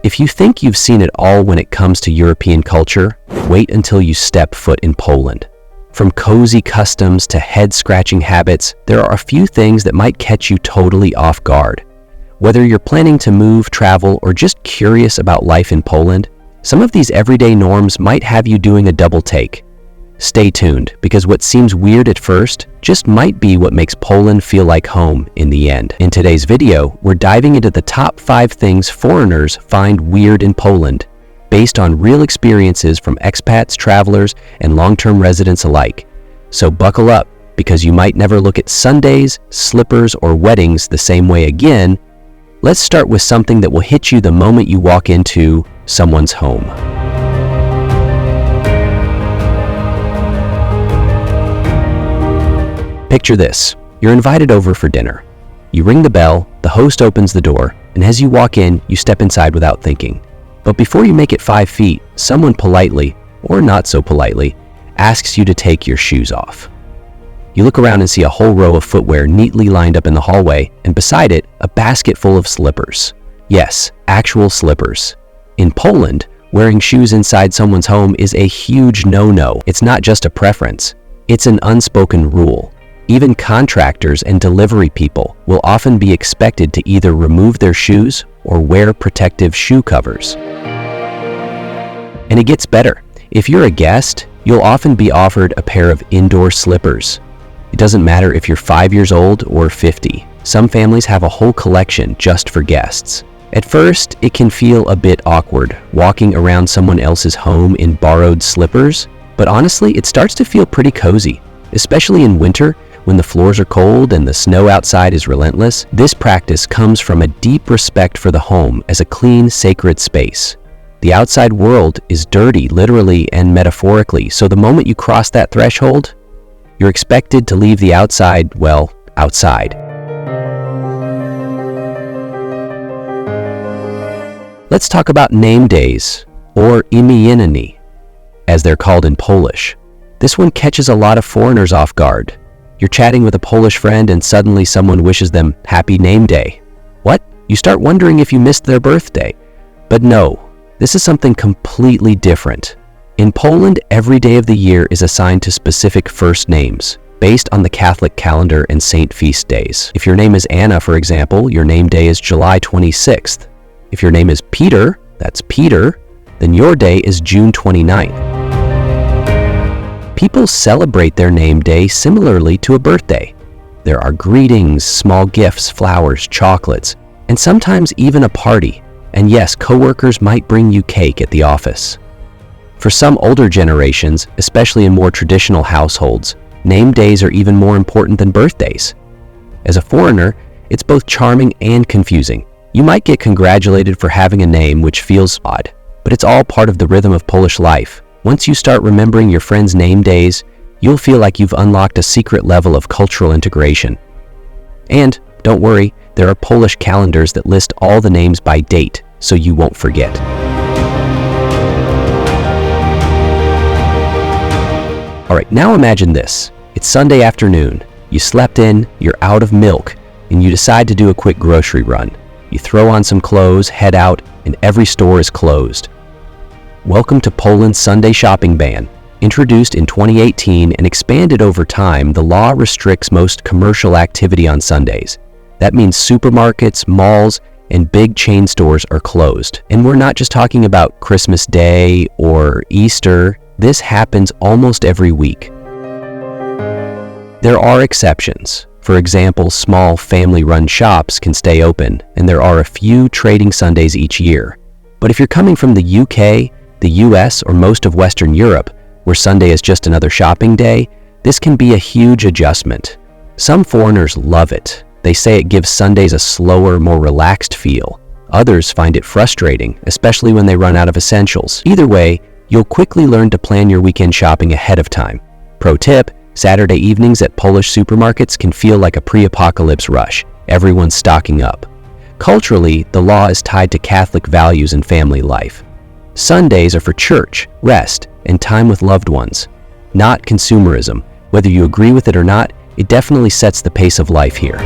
If you think you've seen it all when it comes to European culture, wait until you step foot in Poland. From cozy customs to head-scratching habits, there are a few things that might catch you totally off guard. Whether you're planning to move, travel, or just curious about life in Poland, some of these everyday norms might have you doing a double take. Stay tuned, because what seems weird at first just might be what makes Poland feel like home in the end. In today's video, we're diving into the top 5 things foreigners find weird in Poland, based on real experiences from expats, travelers, and long-term residents alike. So buckle up, because you might never look at Sundays, slippers, or weddings the same way again. Let's start with something that will hit you the moment you walk into someone's home. Picture this. You're invited over for dinner. You ring the bell, the host opens the door, and as you walk in, you step inside without thinking. But before you make it 5 feet, someone politely, or not so politely, asks you to take your shoes off. You look around and see a whole row of footwear neatly lined up in the hallway, and beside it, a basket full of slippers. Yes, actual slippers. In Poland, wearing shoes inside someone's home is a huge no-no. It's not just a preference, it's an unspoken rule. Even contractors and delivery people will often be expected to either remove their shoes or wear protective shoe covers. And it gets better. If you're a guest, you'll often be offered a pair of indoor slippers. It doesn't matter if you're 5 years old or 50. Some families have a whole collection just for guests. At first, it can feel a bit awkward walking around someone else's home in borrowed slippers, but honestly, it starts to feel pretty cozy, especially in winter when the floors are cold and the snow outside is relentless. This practice comes from a deep respect for the home as a clean, sacred space. The outside world is dirty, literally and metaphorically, so the moment you cross that threshold, you're expected to leave the outside, well, outside. Let's talk about name days, or imieniny, as they're called in Polish. This one catches a lot of foreigners off guard. You're chatting with a Polish friend and suddenly someone wishes them happy name day. What? You start wondering if you missed their birthday. But no, this is something completely different. In Poland, every day of the year is assigned to specific first names, based on the Catholic calendar and saint feast days. If your name is Anna, for example, your name day is July 26th. If your name is Peter, that's Peter, then your day is June 29th. People celebrate their name day similarly to a birthday. There are greetings, small gifts, flowers, chocolates, and sometimes even a party. And yes, coworkers might bring you cake at the office. For some older generations, especially in more traditional households, name days are even more important than birthdays. As a foreigner, it's both charming and confusing. You might get congratulated for having a name which feels odd, but it's all part of the rhythm of Polish life. Once you start remembering your friends' name days, you'll feel like you've unlocked a secret level of cultural integration. And don't worry, there are Polish calendars that list all the names by date, so you won't forget. All right, now imagine this. It's Sunday afternoon. You slept in, you're out of milk, and you decide to do a quick grocery run. You throw on some clothes, head out, and every store is closed. Welcome to Poland's Sunday shopping ban. Introduced in 2018 and expanded over time, the law restricts most commercial activity on Sundays. That means supermarkets, malls, and big chain stores are closed. And we're not just talking about Christmas Day or Easter. This happens almost every week. There are exceptions. For example, small family-run shops can stay open, and there are a few trading Sundays each year. But if you're coming from the UK, the US, or most of Western Europe, where Sunday is just another shopping day, this can be a huge adjustment. Some foreigners love it. They say it gives Sundays a slower, more relaxed feel. Others find it frustrating, especially when they run out of essentials. Either way, you'll quickly learn to plan your weekend shopping ahead of time. Pro tip, Saturday evenings at Polish supermarkets can feel like a pre-apocalypse rush. Everyone's stocking up. Culturally, the law is tied to Catholic values and family life. Sundays are for church, rest, and time with loved ones, not consumerism. Whether you agree with it or not, it definitely sets the pace of life here.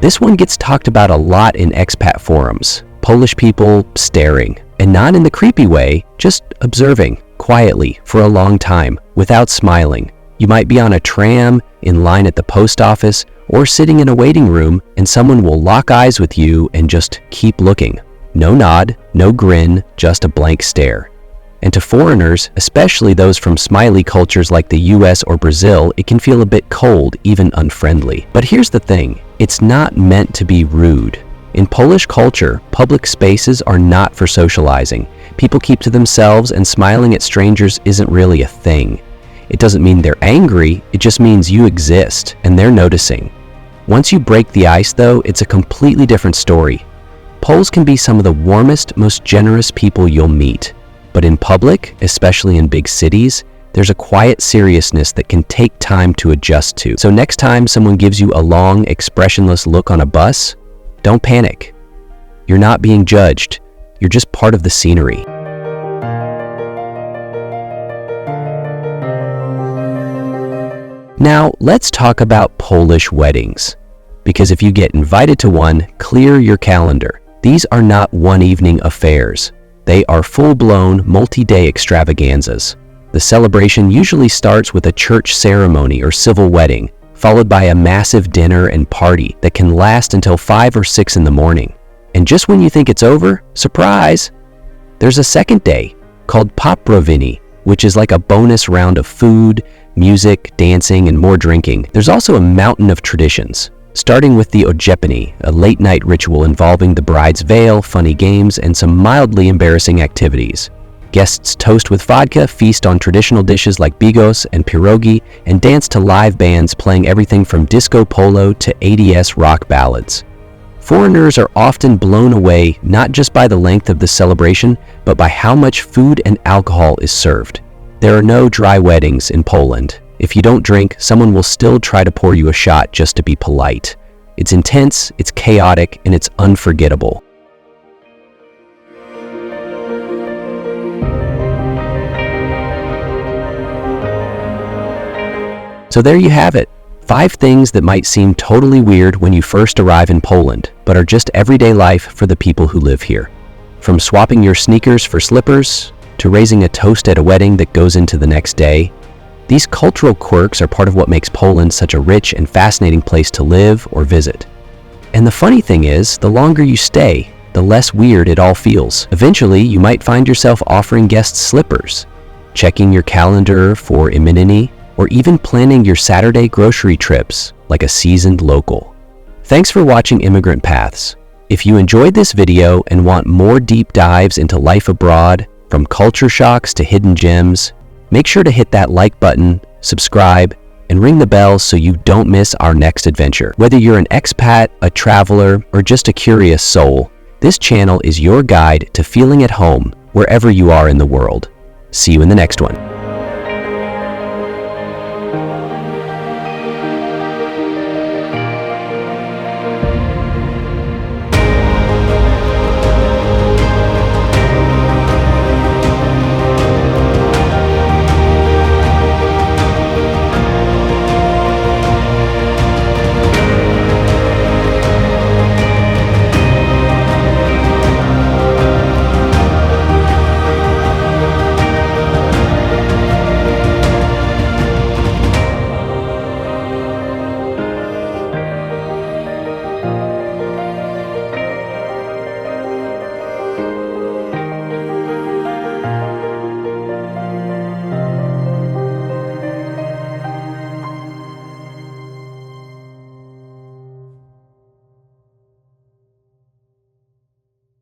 This one gets talked about a lot in expat forums. Polish people staring, and not in the creepy way, just observing quietly for a long time without smiling. You might be on a tram, in line at the post office, or sitting in a waiting room, and someone will lock eyes with you and just keep looking. No nod, no grin, just a blank stare. And to foreigners, especially those from smiley cultures like the US or Brazil, it can feel a bit cold, even unfriendly. But here's the thing, it's not meant to be rude. In Polish culture, public spaces are not for socializing. People keep to themselves, and smiling at strangers isn't really a thing. It doesn't mean they're angry, it just means you exist, and they're noticing. Once you break the ice, though, it's a completely different story. Poles can be some of the warmest, most generous people you'll meet. But in public, especially in big cities, there's a quiet seriousness that can take time to adjust to. So next time someone gives you a long, expressionless look on a bus, don't panic. You're not being judged. You're just part of the scenery. Now, let's talk about Polish weddings. Because if you get invited to one, clear your calendar. These are not one-evening affairs. They are full-blown, multi-day extravaganzas. The celebration usually starts with a church ceremony or civil wedding, followed by a massive dinner and party that can last until 5 or 6 in the morning. And just when you think it's over, surprise! There's a second day, called Poprawiny, which is like a bonus round of food, music, dancing, and more drinking. There's also a mountain of traditions, starting with the ogiepiny, a late-night ritual involving the bride's veil, funny games, and some mildly embarrassing activities. Guests toast with vodka, feast on traditional dishes like bigos and pierogi, and dance to live bands playing everything from disco polo to 80s rock ballads. Foreigners are often blown away not just by the length of the celebration, but by how much food and alcohol is served. There are no dry weddings in Poland. If you don't drink, someone will still try to pour you a shot just to be polite. It's intense, it's chaotic, and it's unforgettable. So there you have it. 5 things that might seem totally weird when you first arrive in Poland, but are just everyday life for the people who live here. From swapping your sneakers for slippers, to raising a toast at a wedding that goes into the next day, these cultural quirks are part of what makes Poland such a rich and fascinating place to live or visit. And the funny thing is, the longer you stay, the less weird it all feels. Eventually, you might find yourself offering guests slippers, checking your calendar for imieniny, or even planning your Saturday grocery trips like a seasoned local. Thanks for watching Immigrant Paths. If you enjoyed this video and want more deep dives into life abroad, from culture shocks to hidden gems, make sure to hit that like button, subscribe, and ring the bell so you don't miss our next adventure. Whether you're an expat, a traveler, or just a curious soul, this channel is your guide to feeling at home wherever you are in the world. See you in the next one.